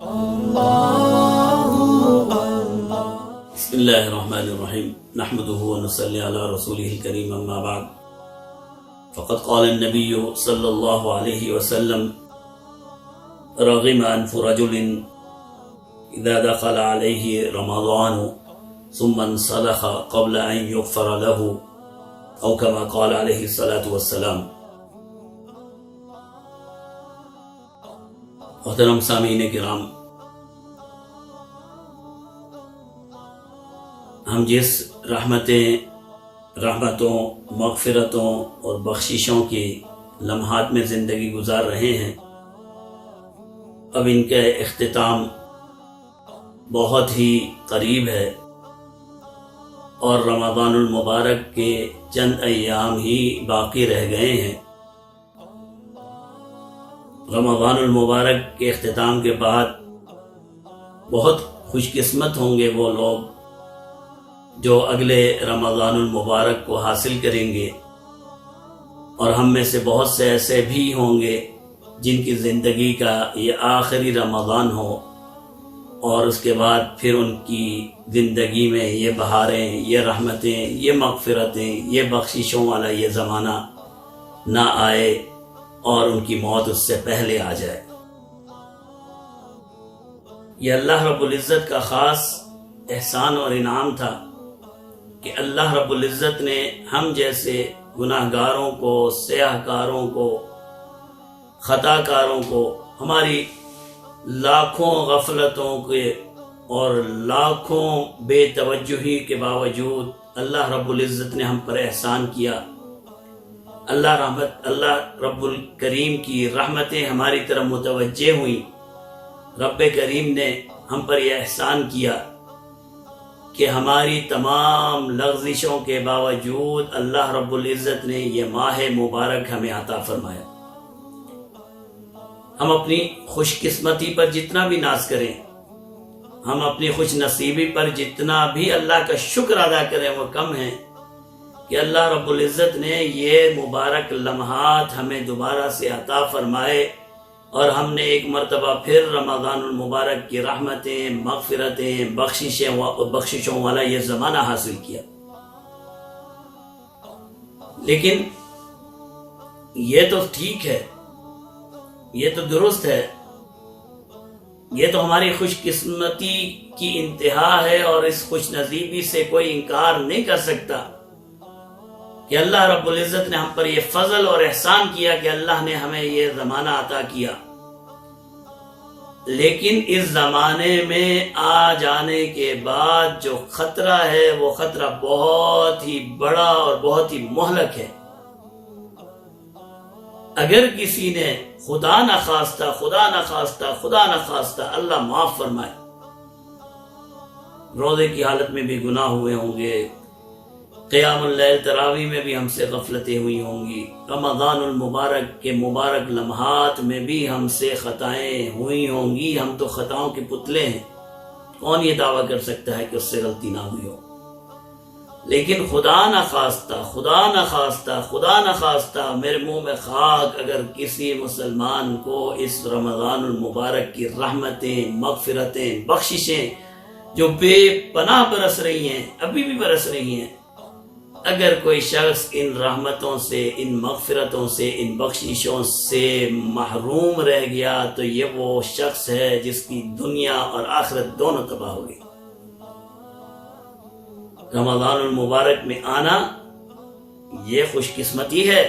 بسم اللہ الرحمن الرحیم نحمده ونصلی علی رسولہ الکریم اما بعد فقد قال النبی صلی اللہ علیہ وسلم رغم انف رجل اذا دخل علیہ رمضان ثم انسلخ قبل ان یغفر له او كما قال علیہ الصلاة والسلام۔ محترم سامعین کرام، ہم جس رحمتوں مغفرتوں اور بخششوں کے لمحات میں زندگی گزار رہے ہیں، اب ان کا اختتام بہت ہی قریب ہے اور رمضان المبارک کے چند ایام ہی باقی رہ گئے ہیں۔ رمضان المبارک کے اختتام کے بعد بہت خوش قسمت ہوں گے وہ لوگ جو اگلے رمضان المبارک کو حاصل کریں گے، اور ہم میں سے بہت سے ایسے بھی ہوں گے جن کی زندگی کا یہ آخری رمضان ہو اور اس کے بعد پھر ان کی زندگی میں یہ بہاریں، یہ رحمتیں، یہ مغفرتیں، یہ بخششوں والا یہ زمانہ نہ آئے اور ان کی موت اس سے پہلے آ جائے۔ یہ اللہ رب العزت کا خاص احسان اور انعام تھا کہ اللہ رب العزت نے ہم جیسے گناہ گاروں کو، سیاہ کاروں کو، خطا کاروں کو، ہماری لاکھوں غفلتوں کے اور لاکھوں بے توجہی کے باوجود اللہ رب العزت نے ہم پر احسان کیا۔ اللہ رب الکریم کی رحمتیں ہماری طرف متوجہ ہوئیں۔ رب کریم نے ہم پر یہ احسان کیا کہ ہماری تمام لغزشوں کے باوجود اللہ رب العزت نے یہ ماہ مبارک ہمیں عطا فرمایا۔ ہم اپنی خوش قسمتی پر جتنا بھی ناز کریں، ہم اپنی خوش نصیبی پر جتنا بھی اللہ کا شکر ادا کریں، وہ کم ہے کہ اللہ رب العزت نے یہ مبارک لمحات ہمیں دوبارہ سے عطا فرمائے اور ہم نے ایک مرتبہ پھر رمضان المبارک کی رحمتیں، مغفرتیں، بخششوں والا یہ زمانہ حاصل کیا۔ لیکن یہ تو ٹھیک ہے، یہ تو درست ہے، یہ تو ہماری خوش قسمتی کی انتہا ہے اور اس خوش نصیبی سے کوئی انکار نہیں کر سکتا کہ اللہ رب العزت نے ہم پر یہ فضل اور احسان کیا کہ اللہ نے ہمیں یہ زمانہ عطا کیا۔ لیکن اس زمانے میں آ جانے کے بعد جو خطرہ ہے وہ خطرہ بہت ہی بڑا اور بہت ہی مہلک ہے۔ اگر کسی نے خدا نخواستہ اللہ معاف فرمائے روزے کی حالت میں بھی گناہ ہوئے ہوں گے، قیام اللیل تراویح میں بھی ہم سے غفلتیں ہوئی ہوں گی، رمضان المبارک کے مبارک لمحات میں بھی ہم سے خطائیں ہوئی ہوں گی، ہم تو خطاؤں کے پتلے ہیں، کون یہ دعویٰ کر سکتا ہے کہ اس سے غلطی نہ ہوئی ہو؟ لیکن خدا نخواستہ میرے منہ میں خاک اگر کسی مسلمان کو اس رمضان المبارک کی رحمتیں، مغفرتیں، بخششیں جو بے پناہ برس رہی ہیں، ابھی بھی برس رہی ہیں، اگر کوئی شخص ان رحمتوں سے، ان مغفرتوں سے، ان بخششوں سے محروم رہ گیا تو یہ وہ شخص ہے جس کی دنیا اور آخرت دونوں تباہ ہو گئی۔ رمضان المبارک میں آنا یہ خوش قسمتی ہے،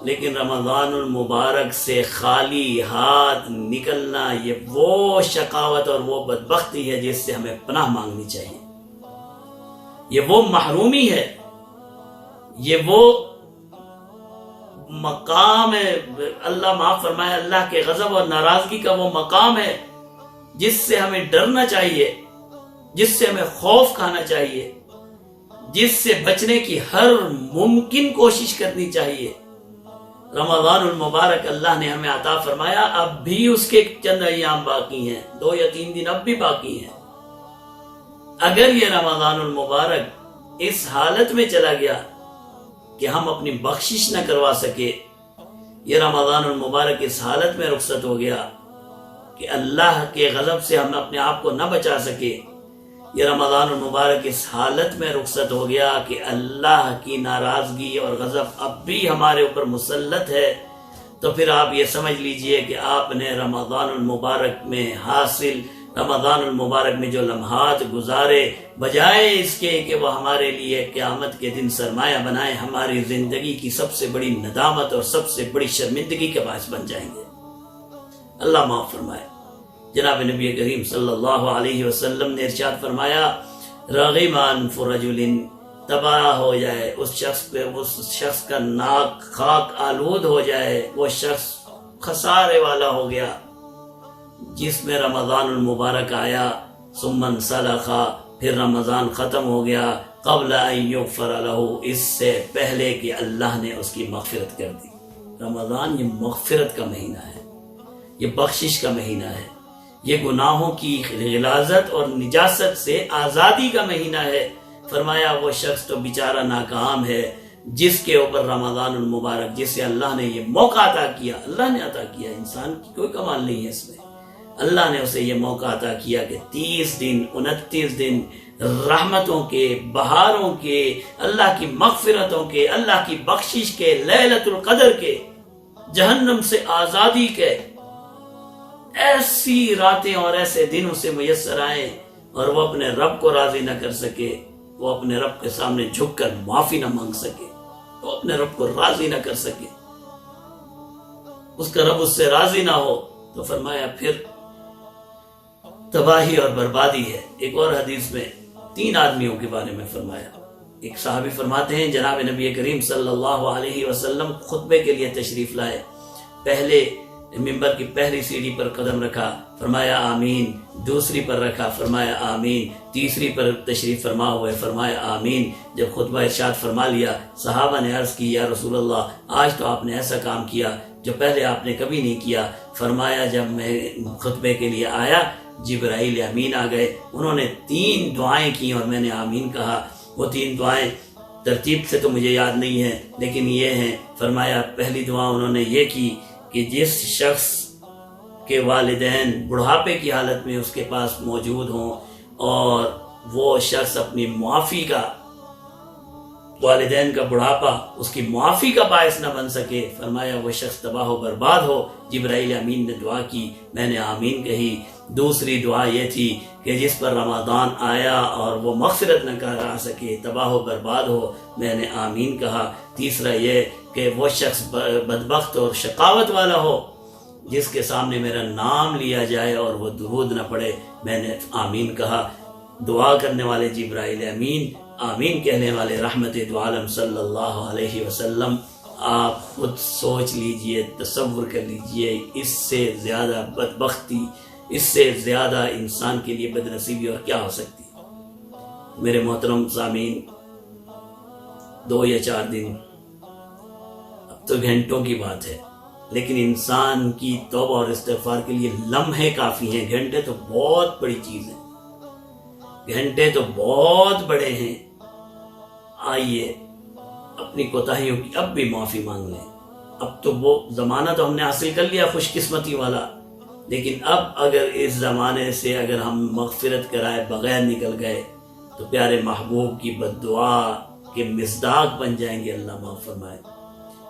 لیکن رمضان المبارک سے خالی ہاتھ نکلنا یہ وہ شقاوت اور وہ بدبختی ہے جس سے ہمیں پناہ مانگنی چاہیے۔ یہ وہ محرومی ہے، یہ وہ مقام ہے، اللہ معاف فرمائے، اللہ کے غضب اور ناراضگی کا وہ مقام ہے جس سے ہمیں ڈرنا چاہیے، جس سے ہمیں خوف کھانا چاہیے، جس سے بچنے کی ہر ممکن کوشش کرنی چاہیے۔ رمضان المبارک اللہ نے ہمیں عطا فرمایا، اب بھی اس کے چند ایام باقی ہیں، 2 یا 3 دن اب بھی باقی ہیں۔ اگر یہ رمضان المبارک اس حالت میں چلا گیا کہ ہم اپنی بخشش نہ کروا سکے، یہ رمضان المبارک اس حالت میں رخصت ہو گیا کہ اللہ کے غضب سے ہم اپنے آپ کو نہ بچا سکے، یہ رمضان المبارک اس حالت میں رخصت ہو گیا کہ اللہ کی ناراضگی اور غضب اب بھی ہمارے اوپر مسلط ہے، تو پھر آپ یہ سمجھ لیجئے کہ آپ نے رمضان المبارک میں حاصل رمضان المبارک میں جو لمحات گزارے، بجائے اس کے کہ وہ ہمارے لیے قیامت کے دن سرمایہ بنائیں، ہماری زندگی کی سب سے بڑی ندامت اور سب سے بڑی شرمندگی کے باعث بن جائیں گے۔ اللہ معاف فرمائے۔ جناب نبی کریم صلی اللہ علیہ وسلم نے ارشاد فرمایا، رغم انف رجل، تباہ ہو جائے اس شخص کا ناک خاک آلود ہو جائے، وہ شخص خسارے والا ہو گیا جس میں رمضان المبارک آیا، ثم انسلخ، پھر رمضان ختم ہو گیا، قبل ان یغفر لہ، اس سے پہلے کہ اللہ نے اس کی مغفرت کر دی۔ رمضان یہ مغفرت کا مہینہ ہے، یہ بخشش کا مہینہ ہے، یہ گناہوں کی غلاظت اور نجاست سے آزادی کا مہینہ ہے۔ فرمایا وہ شخص تو بیچارہ ناکام ہے جس کے اوپر رمضان المبارک، جسے اللہ نے یہ موقع عطا کیا، اللہ نے عطا کیا، انسان کی کوئی کمال نہیں ہے اس میں، اللہ نے اسے یہ موقع عطا کیا کہ 30 دن 29 دن رحمتوں کے، بہاروں کے، اللہ کی مغفرتوں کے، اللہ کی بخشش کے، لیلۃ القدر کے، جہنم سے آزادی کے، ایسی راتیں اور ایسے دن اسے میسر آئیں اور وہ اپنے رب کو راضی نہ کر سکے، وہ اپنے رب کے سامنے جھک کر معافی نہ مانگ سکے، وہ اپنے رب کو راضی نہ کر سکے، اس کا رب اس سے راضی نہ ہو، تو فرمایا پھر تباہی اور بربادی ہے۔ ایک اور حدیث میں 3 آدمیوں کے بارے میں فرمایا۔ ایک صحابی فرماتے ہیں جناب نبی کریم صلی اللہ علیہ وسلم خطبے کے لیے تشریف لائے، پہلے ممبر کی پہلی سیڑھی پر قدم رکھا، فرمایا آمین، دوسری پر رکھا، فرمایا آمین، تیسری پر تشریف فرما ہوئے، فرمایا آمین۔ جب خطبہ ارشاد فرما لیا، صحابہ نے عرض کی یا رسول اللہ، آج تو آپ نے ایسا کام کیا جو پہلے آپ نے کبھی نہیں کیا۔ فرمایا جب میں خطبے کے لیے آیا، جبرائیل امین آ گئے، انہوں نے 3 دعائیں کی اور میں نے آمین کہا۔ وہ 3 دعائیں ترتیب سے تو مجھے یاد نہیں ہیں، لیکن یہ ہیں، فرمایا پہلی دعا انہوں نے یہ کی کہ جس شخص کے والدین بڑھاپے کی حالت میں اس کے پاس موجود ہوں اور وہ شخص اپنی معافی کا، والدین کا بڑھاپا اس کی معافی کا باعث نہ بن سکے، فرمایا وہ شخص تباہ و برباد ہو۔ جبرائیل امین نے دعا کی، میں نے آمین کہی۔ دوسری دعا یہ تھی کہ جس پر رمضان آیا اور وہ مغفرت نہ کرا سکے، تباہ و برباد ہو، میں نے آمین کہا۔ تیسرا یہ کہ وہ شخص بدبخت اور شقاوت والا ہو جس کے سامنے میرا نام لیا جائے اور وہ درود نہ پڑے، میں نے آمین کہا۔ دعا کرنے والے جبرائیل امین، آمین کہنے والے رحمت دو عالم صلی اللہ علیہ وسلم۔ آپ خود سوچ لیجئے، تصور کر لیجئے، اس سے زیادہ بدبختی، اس سے زیادہ انسان کے لیے بدنصیبی اور کیا ہو سکتی ہے؟ میرے محترم سامعین، 2 یا 4 دن اب تو گھنٹوں کی بات ہے، لیکن انسان کی توبہ اور استغفار کے لیے لمحے کافی ہیں، گھنٹے تو بہت بڑی چیز ہیں، گھنٹے تو بہت بڑے ہیں۔ آئیے اپنی کوتاہیوں کی اب بھی معافی مانگ لیں۔ اب تو وہ زمانہ تو ہم نے حاصل کر لیا خوش قسمتی والا، لیکن اب اگر اس زمانے سے اگر ہم مغفرت کرائے بغیر نکل گئے تو پیارے محبوب کی بد-دعا کے مصداق بن جائیں گے، اللہ معاف فرمائے۔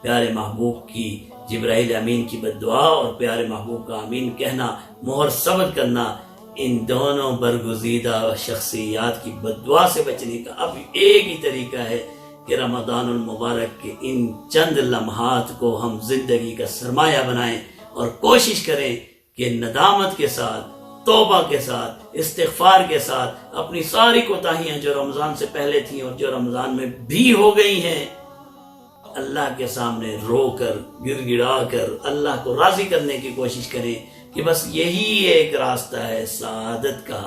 پیارے محبوب کی، جبرائیل امین کی بد-دعا اور پیارے محبوب کا آمین کہنا، مہر ثبت کرنا، ان دونوں برگزیدہ شخصیات کی بد-دعا سے بچنے کا اب ایک ہی طریقہ ہے کہ رمضان المبارک کے ان چند لمحات کو ہم زندگی کا سرمایہ بنائیں اور کوشش کریں کہ ندامت کے ساتھ، توبہ کے ساتھ، استغفار کے ساتھ اپنی ساری کوتاہیاں جو رمضان سے پہلے تھیں اور جو رمضان میں بھی ہو گئی ہیں، اللہ کے سامنے رو کر، گر گڑا کر اللہ کو راضی کرنے کی کوشش کریں کہ بس یہی ایک راستہ ہے سعادت کا،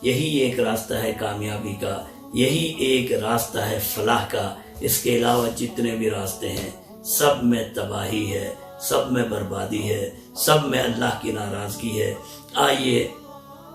یہی ایک راستہ ہے کامیابی کا، یہی ایک راستہ ہے فلاح کا۔ اس کے علاوہ جتنے بھی راستے ہیں سب میں تباہی ہے، سب میں بربادی ہے، سب میں اللہ کی ناراضگی ہے۔ آئیے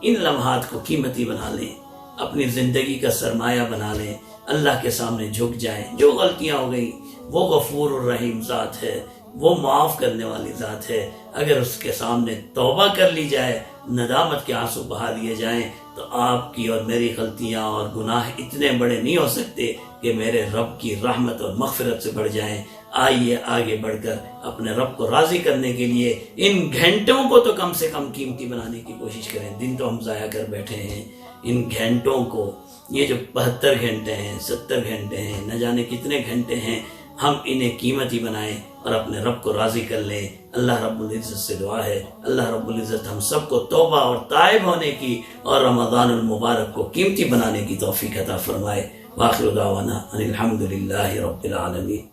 ان لمحات کو قیمتی بنا لیں، اپنی زندگی کا سرمایہ بنا لیں، اللہ کے سامنے جھک جائیں۔ جو غلطیاں ہو گئیں وہ غفور الرحیم ذات ہے، وہ معاف کرنے والی ذات ہے. اگر اس کے سامنے توبہ کر لی جائے، ندامت کے آنسو بہا دیے جائیں، تو آپ کی اور میری غلطیاں اور گناہ اتنے بڑے نہیں ہو سکتے کہ میرے رب کی رحمت اور مغفرت سے بڑھ جائیں. آئیے آگے بڑھ کر اپنے رب کو راضی کرنے کے لیے ان گھنٹوں کو تو کم سے کم قیمتی بنانے کی کوشش کریں. دن تو ہم ضائع کر بیٹھے ہیں، ان گھنٹوں کو، یہ جو 72 گھنٹے ہیں، 70 گھنٹے ہیں، نہ جانے کتنے گھنٹے ہیں، ہم انہیں قیمتی بنائیں اور اپنے رب کو راضی کر لیں. اللہ رب العزت سے دعا ہے، اللہ رب العزت ہم سب کو توبہ اور تائب ہونے کی اور رمضان المبارک کو قیمتی بنانے کی توفیق عطا فرمائے. وآخر دعوانا ان الحمد للہ رب العالمین.